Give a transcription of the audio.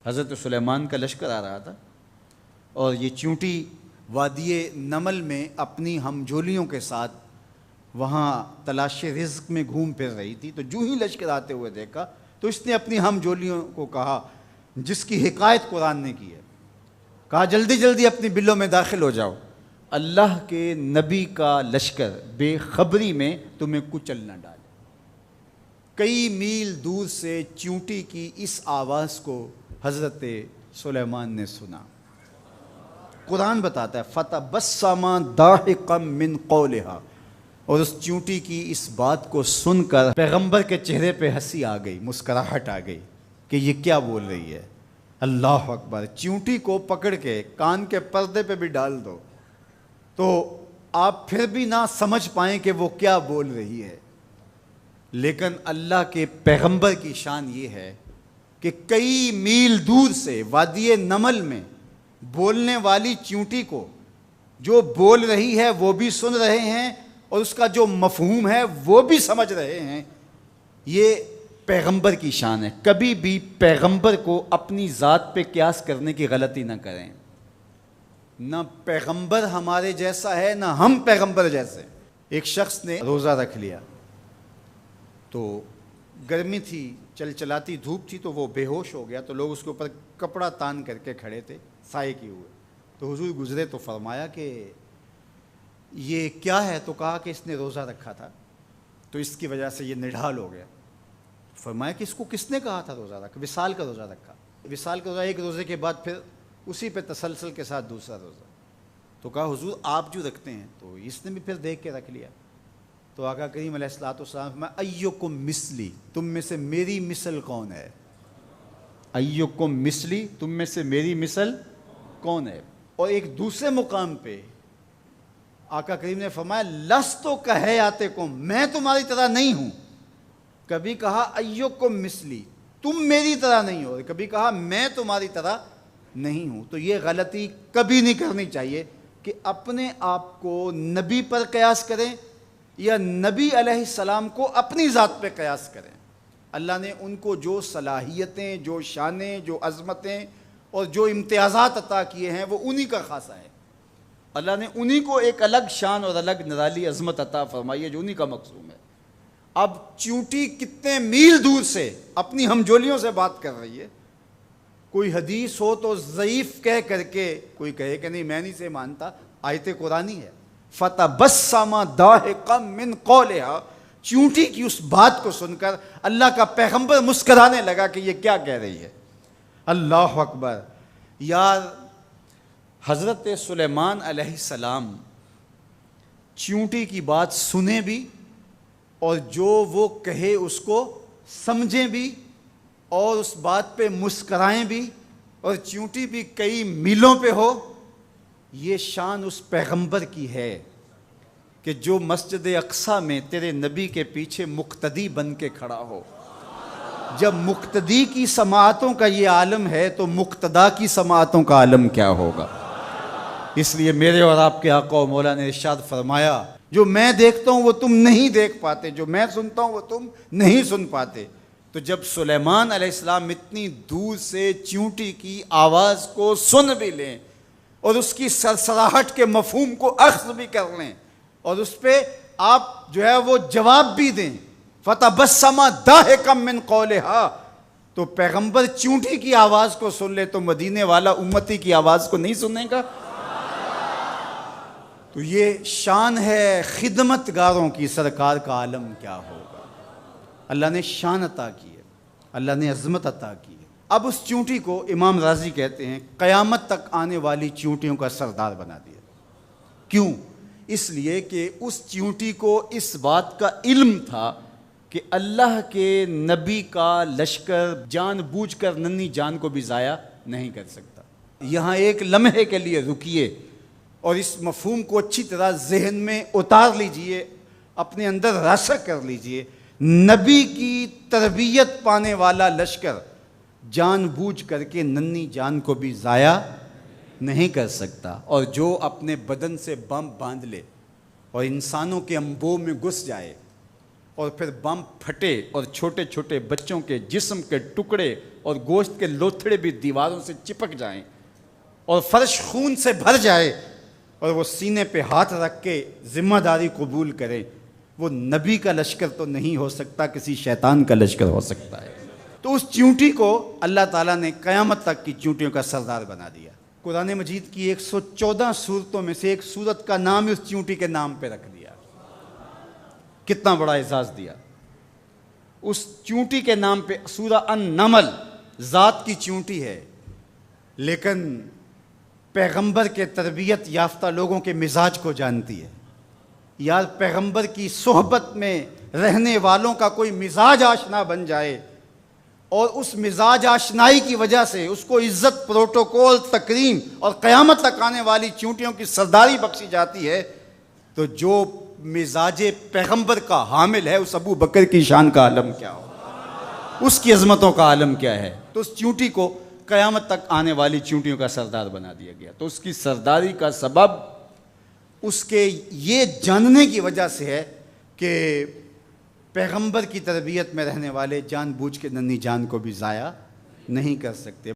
حضرت سلیمان کا لشکر آ رہا تھا اور یہ چیونٹی وادی نمل میں اپنی ہمجولیوں کے ساتھ وہاں تلاش رزق میں گھوم پھر رہی تھی. تو جو ہی لشکر آتے ہوئے دیکھا تو اس نے اپنی ہمجولیوں کو کہا، جس کی حکایت قرآن نے کی ہے، کہا جلدی جلدی اپنی بلوں میں داخل ہو جاؤ، اللہ کے نبی کا لشکر بے خبری میں تمہیں کچل نہ ڈالے. کئی میل دور سے چیونٹی کی اس آواز کو حضرت سلیمان نے سنا. قرآن بتاتا ہے فَتَبَسَّمَ ضَاحِكًا مِّن قَوْلِهَا، اور اس چیونٹی کی اس بات کو سن کر پیغمبر کے چہرے پہ ہنسی آ گئی، مسکراہٹ آ گئی کہ یہ کیا بول رہی ہے. اللہ اکبر. چیونٹی کو پکڑ کے کان کے پردے پہ بھی ڈال دو تو آپ پھر بھی نہ سمجھ پائیں کہ وہ کیا بول رہی ہے. لیکن اللہ کے پیغمبر کی شان یہ ہے کہ کئی میل دور سے وادی نمل میں بولنے والی چیونٹی کو جو بول رہی ہے وہ بھی سن رہے ہیں اور اس کا جو مفہوم ہے وہ بھی سمجھ رہے ہیں. یہ پیغمبر کی شان ہے. کبھی بھی پیغمبر کو اپنی ذات پہ قیاس کرنے کی غلطی نہ کریں. نہ پیغمبر ہمارے جیسا ہے نہ ہم پیغمبر جیسے. ایک شخص نے روزہ رکھ لیا تو گرمی تھی، چلچلاتی دھوپ تھی، تو وہ بے ہوش ہو گیا. تو لوگ اس کے اوپر کپڑا تان کر کے کھڑے تھے سائے کیے ہوئے. تو حضور گزرے تو فرمایا کہ یہ کیا ہے؟ تو کہا کہ اس نے روزہ رکھا تھا تو اس کی وجہ سے یہ نڈھال ہو گیا. فرمایا کہ اس کو کس نے کہا تھا روزہ رکھا؟ وصال کا روزہ رکھا. وصال کا روزہ ایک روزے کے بعد پھر اسی پہ تسلسل کے ساتھ دوسرا روزہ. تو کہا حضور آپ جو رکھتے ہیں. تو اس نے بھی پھر دیکھ کے رکھ لیا. تو آقا کریم علیہ الصلوۃ والسلام فرمایا ایکم مثلی، تم میں سے میری مثل کون ہے؟ ایکم مثلی، تم میں سے میری مثل کون ہے؟ اور ایک دوسرے مقام پہ آقا کریم نے فرمایا لست کحیاتکم، میں تمہاری طرح نہیں ہوں. کبھی کہا ایکم مثلی، تم میری طرح نہیں ہو، کبھی کہا میں تمہاری طرح نہیں ہوں. تو یہ غلطی کبھی نہیں کرنی چاہیے کہ اپنے آپ کو نبی پر قیاس کریں یا نبی علیہ السلام کو اپنی ذات پہ قیاس کریں. اللہ نے ان کو جو صلاحیتیں، جو شانیں، جو عظمتیں اور جو امتیازات عطا کیے ہیں وہ انہی کا خاصہ ہے. اللہ نے انہی کو ایک الگ شان اور الگ نرالی عظمت عطا فرمائی ہے جو انہی کا مقصوم ہے. اب چیونٹی کتنے میل دور سے اپنی ہمجولیوں سے بات کر رہی ہے. کوئی حدیث ہو تو ضعیف کہہ کر کے کوئی کہے کہ نہیں میں نہیں سے مانتا، آیت قرآنی ہے. فَتَبَسَّمَ ضَاحِكًا مِّن قَوْلِهَا، چیونٹی کی اس بات کو سن کر اللہ کا پیغمبر مسکرانے لگا کہ یہ کیا کہہ رہی ہے. اللہ اکبر. یار حضرت سلیمان علیہ السلام چیونٹی کی بات سنیں بھی اور جو وہ کہے اس کو سمجھیں بھی اور اس بات پہ مسکرائیں بھی اور چیونٹی بھی کئی میلوں پہ ہو. یہ شان اس پیغمبر کی ہے کہ جو مسجد اقصیٰ میں تیرے نبی کے پیچھے مقتدی بن کے کھڑا ہو. جب مقتدی کی سماعتوں کا یہ عالم ہے تو مقتدا کی سماعتوں کا عالم کیا ہوگا. اس لیے میرے اور آپ کے آقا و مولا نے ارشاد فرمایا جو میں دیکھتا ہوں وہ تم نہیں دیکھ پاتے، جو میں سنتا ہوں وہ تم نہیں سن پاتے. تو جب سلیمان علیہ السلام اتنی دور سے چیونٹی کی آواز کو سن بھی لیں اور اس کی سرسراہٹ کے مفہوم کو اخذ بھی کر لیں اور اس پہ آپ جو ہے وہ جواب بھی دیں، فَتَبَسَّمَ ضَاحِكًا مِّن قَوْلِهَا، تو پیغمبر چیونٹی کی آواز کو سن لے تو مدینے والا امتی کی آواز کو نہیں سنے گا. تو یہ شان ہے خدمت گاروں کی، سرکار کا عالم کیا ہوگا. اللہ نے شان عطا کی ہے، اللہ نے عظمت عطا کی ہے. اب اس چیونٹی کو امام راضی کہتے ہیں قیامت تک آنے والی چیونٹیوں کا سردار بنا دیا. کیوں؟ اس لیے کہ اس چیونٹی کو اس بات کا علم تھا کہ اللہ کے نبی کا لشکر جان بوجھ کر ننھی جان کو بھی ضائع نہیں کر سکتا. یہاں ایک لمحے کے لیے رکیے اور اس مفہوم کو اچھی طرح ذہن میں اتار لیجئے، اپنے اندر راسخ کر لیجئے. نبی کی تربیت پانے والا لشکر جان بوجھ کر کے ننھی جان کو بھی ضائع نہیں کر سکتا. اور جو اپنے بدن سے بم باندھ لے اور انسانوں کے انبوہ میں گھس جائے اور پھر بم پھٹے اور چھوٹے چھوٹے بچوں کے جسم کے ٹکڑے اور گوشت کے لوتھڑے بھی دیواروں سے چپک جائیں اور فرش خون سے بھر جائے اور وہ سینے پہ ہاتھ رکھ کے ذمہ داری قبول کریں، وہ نبی کا لشکر تو نہیں ہو سکتا، کسی شیطان کا لشکر ہو سکتا ہے۔ تو اس چیونٹی کو اللہ تعالیٰ نے قیامت تک کی چیونٹیوں کا سردار بنا دیا۔ قرآن مجید کی 114 صورتوں میں سے ایک صورت کا نام اس چیونٹی کے نام پہ رکھ دیا۔ کتنا بڑا اعزاز دیا۔ اس چیونٹی کے نام پہ سورہ النمل ذات کی چیونٹی ہے، لیکن پیغمبر کے تربیت یافتہ لوگوں کے مزاج کو جانتی ہے۔ یار پیغمبر کی صحبت میں رہنے والوں کا کوئی مزاج آشنا بن جائے اور اس مزاج آشنائی کی وجہ سے اس کو عزت، پروٹوکول، تکریم اور قیامت تک آنے والی چیونٹیوں کی سرداری بخشی جاتی ہے، تو جو مزاج پیغمبر کا حامل ہے اس ابو بکر کی شان کا عالم کیا ہو، اس کی عظمتوں کا عالم کیا ہے۔ تو اس چیونٹی کو قیامت تک آنے والی چیونٹیوں کا سردار بنا دیا گیا۔ تو اس کی سرداری کا سبب اس کے یہ جاننے کی وجہ سے ہے کہ پیغمبر کی تربیت میں رہنے والے جان بوجھ کے ننھی جان کو بھی ضائع نہیں کر سکتے۔